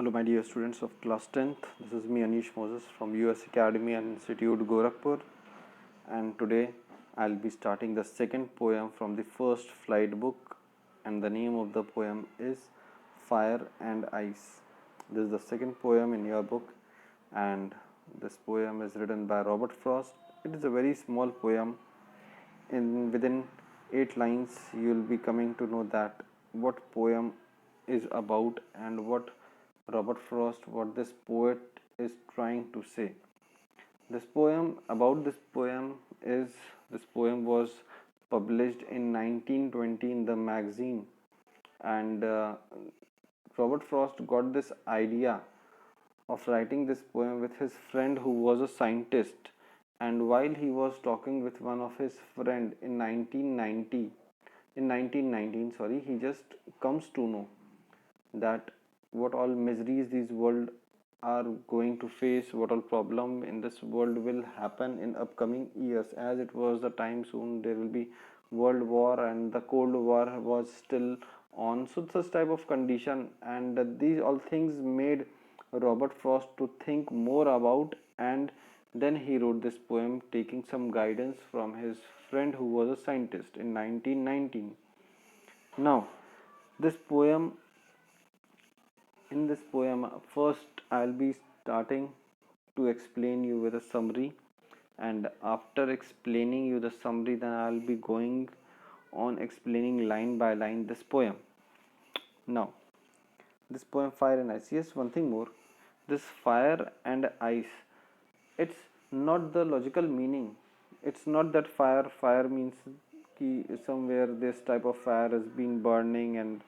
Hello, my dear students of class 10th. This is me, Anish Moses from US Academy and Institute GORAKHPUR, and today I'll be starting the second poem from the first flight book, and the name of the poem is Fire and Ice. This is the second poem in your book, and this poem is written by Robert Frost. It is a very small poem. Within 8 lines, you will be coming to know that what poem is about and what Robert Frost, what this poet is trying to say. This poem was published in 1920 in the magazine, and Robert Frost got this idea of writing this poem with his friend who was a scientist, and while he was talking with one of his friend in 1919, he just comes to know that what all miseries this world are going to face, what all problem in this world will happen in upcoming years, as it was the time soon there will be world war and the cold war was still on. So such type of condition, and these all things made Robert Frost to think more about, and then he wrote this poem taking some guidance from his friend who was a scientist in 1919. Now this poem in this poem, first I'll be starting to explain you with a summary, and after explaining you the summary, then I'll be going on explaining line by line this poem. Now this poem Fire and Ice. Yes, one thing more, this fire and ice, it's not the logical meaning. It's not that fire means ki somewhere this type of fire is being burning and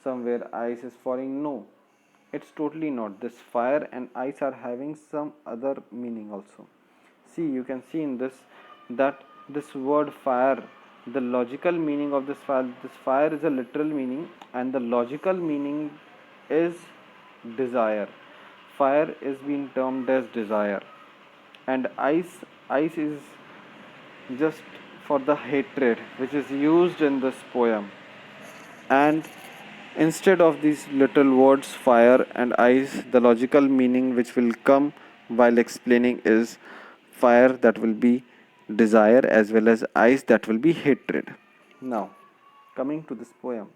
somewhere ice is falling. No, it's totally not. This fire and ice are having some other meaning also. See, you can see in this that this word fire, the logical meaning of this fire is a literal meaning, and the logical meaning is desire. Fire is being termed as desire, and ice is just for the hatred which is used in this poem. And instead of these little words fire and ice, the logical meaning which will come while explaining is fire, that will be desire, as well as ice, that will be hatred. Now, coming to this poem.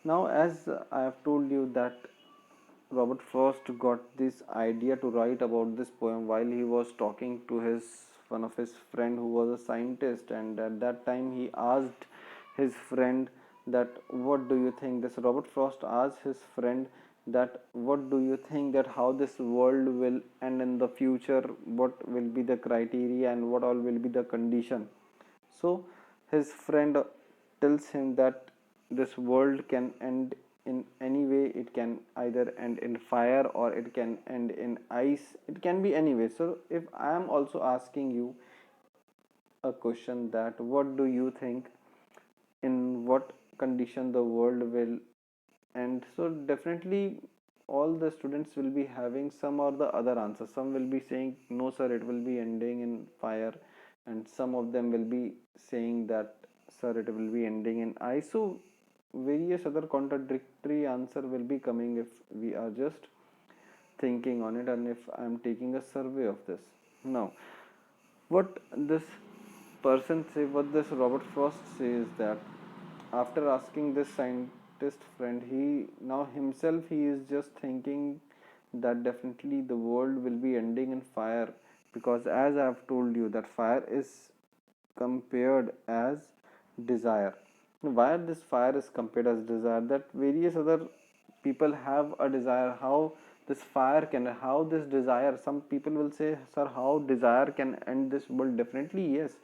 Now, as I have told you that Robert Frost got this idea to write about this poem while he was talking to one of his friend who was a scientist, and at that time he asked his friend that what do you think, this Robert Frost asked his friend that what do you think, that how this world will end in the future, what will be the criteria and what all will be the condition. So his friend tells him that this world can end in any way. It can either end in fire or it can end in ice. It can be any way. So if I am also asking you a question that what do you think, in what condition the world will end, so definitely all the students will be having some or the other answer. Some will be saying no sir, it will be ending in fire, and some of them will be saying that sir, it will be ending in ice. So various other contradictory answer will be coming if we are just thinking on it, and if I am taking a survey of this. Now what this what this Robert Frost says, that after asking this scientist friend, he now himself he is just thinking that definitely the world will be ending in fire, because as I have told you that fire is compared as desire. Why this fire is compared as desire, that various other people have a desire, how this fire can, how this desire, some people will say sir, how desire can end this world. Definitely yes,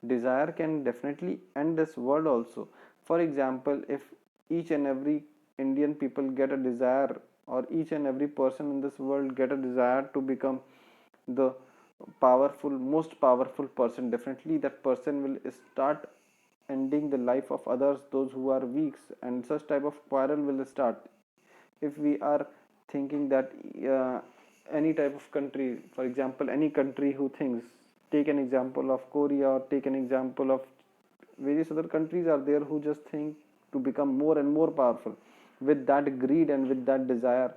desire can definitely end this world also. For example, if each and every Indian people get a desire, or each and every person in this world get a desire to become the most powerful person, definitely that person will start ending the life of others, those who are weak, and such type of quarrel will start. If we are thinking that any type of country, for example any country who thinks, take an example of Korea, or take an example of various other countries are there who just think to become more and more powerful. with that greed and with that desire,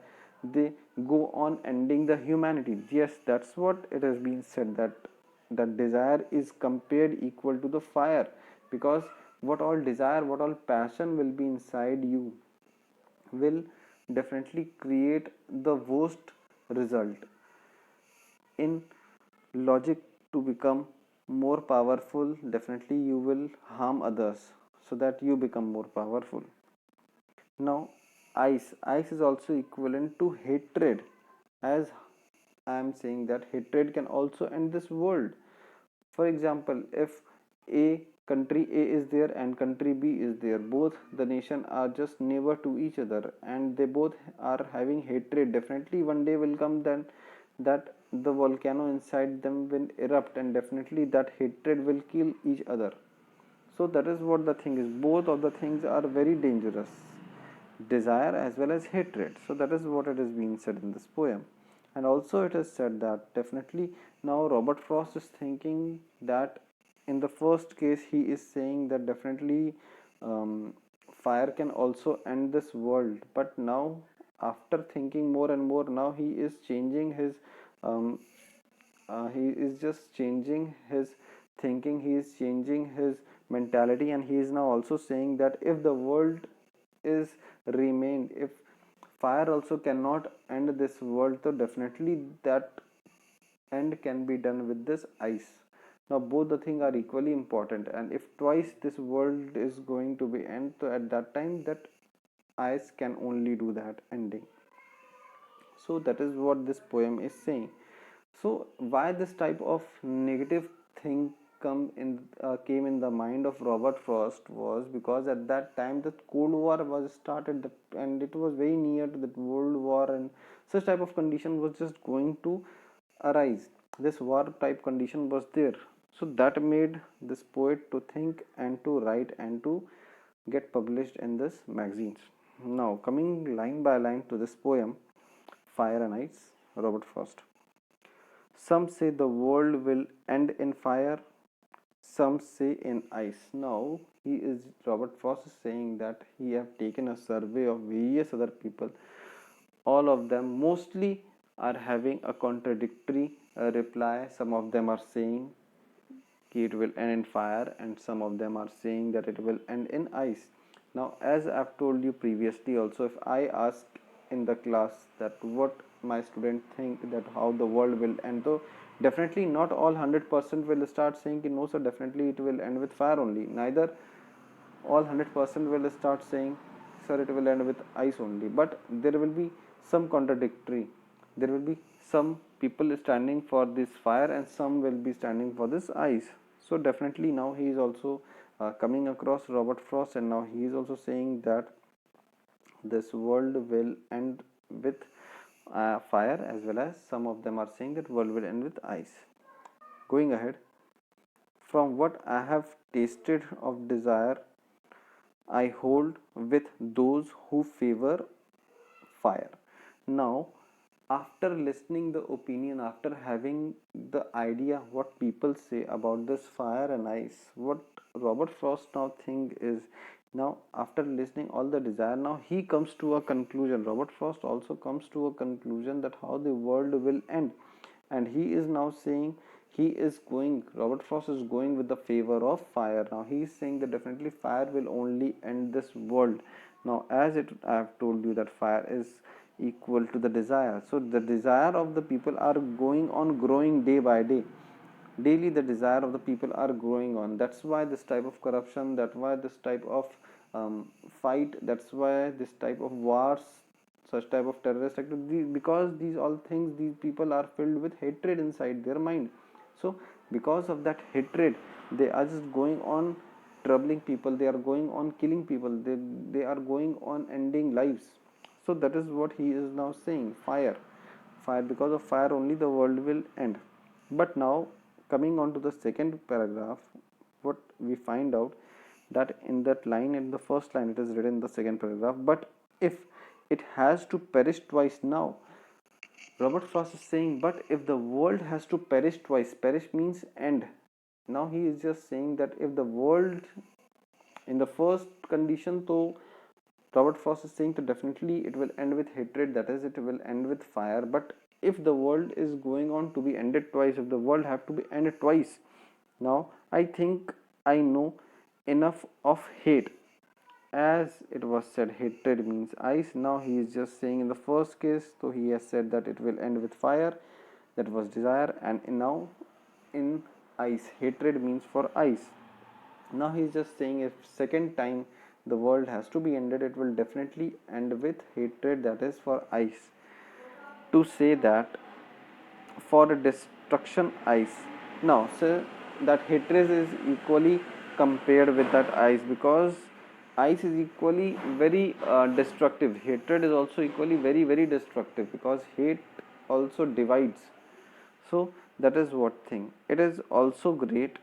they go on ending the humanity. Yes, that's what it has been said, that that desire is compared equal to the fire, because what all desire, what all passion will be inside you will definitely create the worst result in logic. To become more powerful, definitely you will harm others so that you become more powerful. Now, ice is also equivalent to hatred, as I am saying that hatred can also end this world. For example, if a country A is there and country B is there, both the nation are just neighbor to each other and they both are having hatred, definitely one day will come then that the volcano inside them will erupt and definitely that hatred will kill each other. So that is what the thing is. Both of the things are very dangerous, desire as well as hatred. So that is what it is being said in this poem. And also it is said that definitely now Robert Frost is thinking that in the first case he is saying that definitely um, fire can also end this world. But now after thinking more and more, now he is changing his um, he is just changing his thinking, he is changing his mentality, and he is now also saying that if the world is remained, if fire also cannot end this world, so definitely that end can be done with this ice. Now both the things are equally important, and if twice this world is going to be end, so at that time that ice can only do that ending. So that is what this poem is saying. So why this type of negative thing came in the mind of Robert Frost was because at that time the Cold War was started, and it was very near to the World War, and such type of condition was just going to arise. This war type condition was there, so that made this poet to think and to write and to get published in this magazines. Now coming line by line to this poem, Fire and Ice, Robert Frost. Some say the world will end in fire, some say in ice. Now, Robert Frost is saying that he have taken a survey of various other people. All of them mostly are having a contradictory reply. Some of them are saying it will end in fire, and some of them are saying that it will end in ice. Now, as I've told you previously also, if I ask in the class that what my student think that how the world will end, so definitely not all 100% will start saying no sir, definitely it will end with fire only. Neither all 100% will start saying sir, it will end with ice only. But there will be some contradictory, there will be some people standing for this fire and some will be standing for this ice. So definitely now he is also coming across Robert Frost, and now he is also saying that this world will end with fire, as well as some of them are saying that world will end with ice. Going ahead, from what I have tasted of desire, I hold with those who favor fire. Now, after listening the opinion, after having the idea what people say about this fire and ice, what Robert Frost now think is, now after listening all the desire, now he comes to a conclusion. Robert Frost also comes to a conclusion that how the world will end, and he is now saying he is going, Robert Frost is going with the favor of fire. Now he is saying that definitely fire will only end this world. Now as it I have told you that fire is equal to the desire, so the desire of the people are going on growing day by day. Daily the desire of the people are growing on. That's why this type of corruption, that's why this type of fight, that's why this type of wars, such type of terrorist activity, because these all things, these people are filled with hatred inside their mind. So because of that hatred, they are just going on troubling people, they are going on killing people, they are going on ending lives. So that is what he is now saying, fire, because of fire only the world will end. But now coming on to the second paragraph, what we find out that in that line, in the first line it is written in the second paragraph, but if it has to perish twice. Now Robert Frost is saying, but if the world has to perish twice, perish means end. Now he is just saying that if the world in the first condition, so Robert Frost is saying that definitely it will end with hatred, that is, it will end with fire. But if the world is going on to be ended twice, if the world have to be ended twice, now I think I know enough of hate. As it was said, hatred means ice. Now he is just saying in the first case, so he has said that it will end with fire, that was desire, and now in ice, hatred means for ice. Now he is just saying if second time the world has to be ended, it will definitely end with hatred, that is for ice. To say that for destruction ice. Now, so that hatred is equally compared with that ice, because ice is equally very destructive. Hatred is also equally very destructive, because hate also divides. So that is what thing. It is also great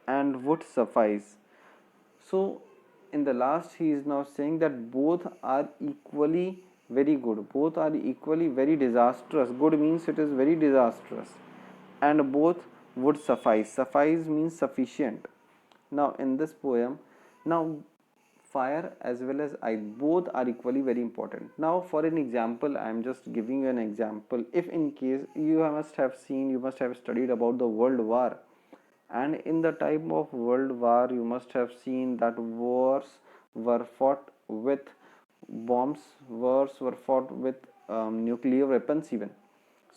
and would suffice. So in the last he is now saying that both are equally very good, both are equally very disastrous. Good means it is very disastrous, and both would suffice. Suffice means sufficient. Now in this poem, now fire as well as ice both are equally very important. Now for an example, I am just giving you an example. If in case you must have seen, you must have studied about the world war, and in the time of world war you must have seen that wars were fought with bombs, wars were fought with nuclear weapons even.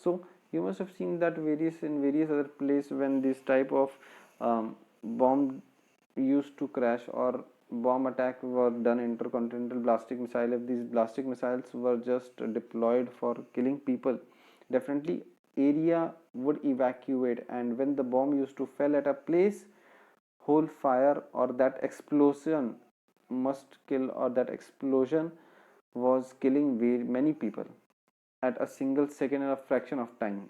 So you must have seen that various in various other places when this type of bomb used to crash or bomb attack were done, intercontinental ballistic missile, if these ballistic missiles were just deployed for killing people, definitely area would evacuate, and when the bomb used to fell at a place, whole fire or that explosion must kill, or that explosion was killing very many people at a single second in a fraction of time.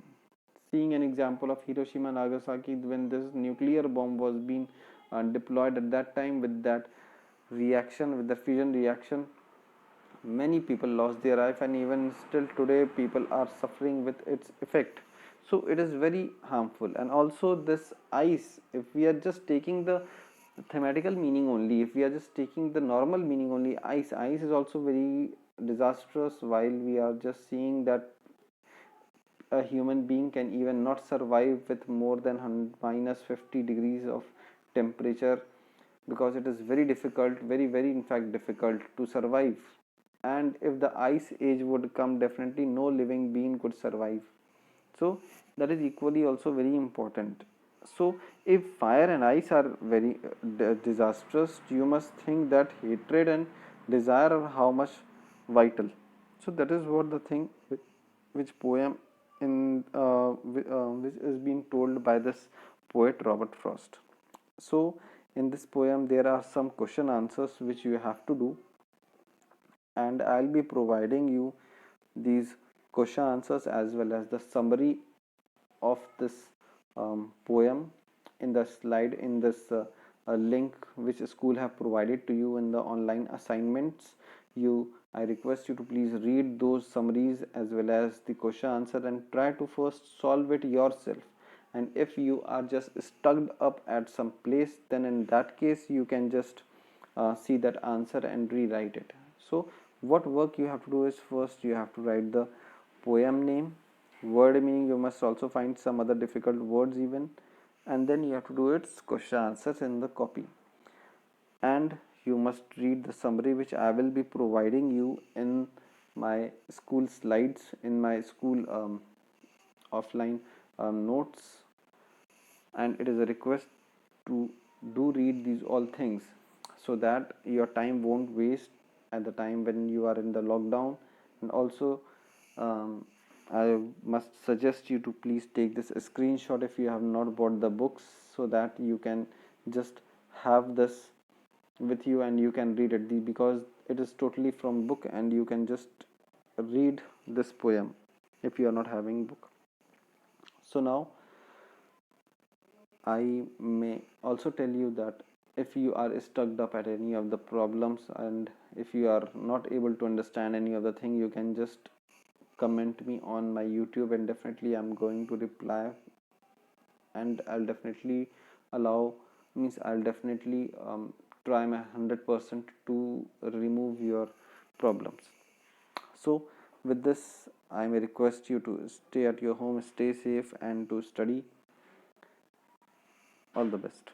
Seeing an example of Hiroshima and Nagasaki, when this nuclear bomb was being deployed at that time, with that reaction, with the fusion reaction, many people lost their life, and even still today people are suffering with its effect. So it is very harmful. And also this ice, if we are just taking the thematical meaning only, if we are just taking the normal meaning only, ice is also very disastrous, while we are just seeing that a human being can even not survive with more than minus 50 degrees of temperature, because it is very difficult, very in fact difficult to survive. And if the ice age would come, definitely no living being could survive. So that is equally also very important. So if fire and ice are very disastrous, you must think that hatred and desire are how much vital. So that is what the thing which poem in which is being told by this poet Robert Frost. So in this poem there are some question answers which you have to do, and I'll be providing you these question answers as well as the summary of this poem in the slide, in this link which school have provided to you in the online assignments. I request you to please read those summaries as well as the question answer and try to first solve it yourself. And if you are just stuck up at some place, then in that case you can just see that answer and rewrite it. So what work you have to do is, first you have to write the poem name, word meaning, you must also find some other difficult words even, and then you have to do its question answers in the copy. And you must read the summary which I will be providing you in my school slides, in my school offline notes. And it is a request to do read these all things, so that your time won't waste at the time when you are in the lockdown. And also I must suggest you to please take this screenshot if you have not bought the books, so that you can just have this with you and you can read it, because it is totally from book and you can just read this poem if you are not having book. So now I may also tell you that if you are stuck up at any of the problems, and if you are not able to understand any of the thing, you can just comment me on my YouTube, and definitely I'm going to reply, and I'll definitely allow, means I'll definitely try my 100% to remove your problems. So with this, I may request you to stay at your home, stay safe, and to study. All the best.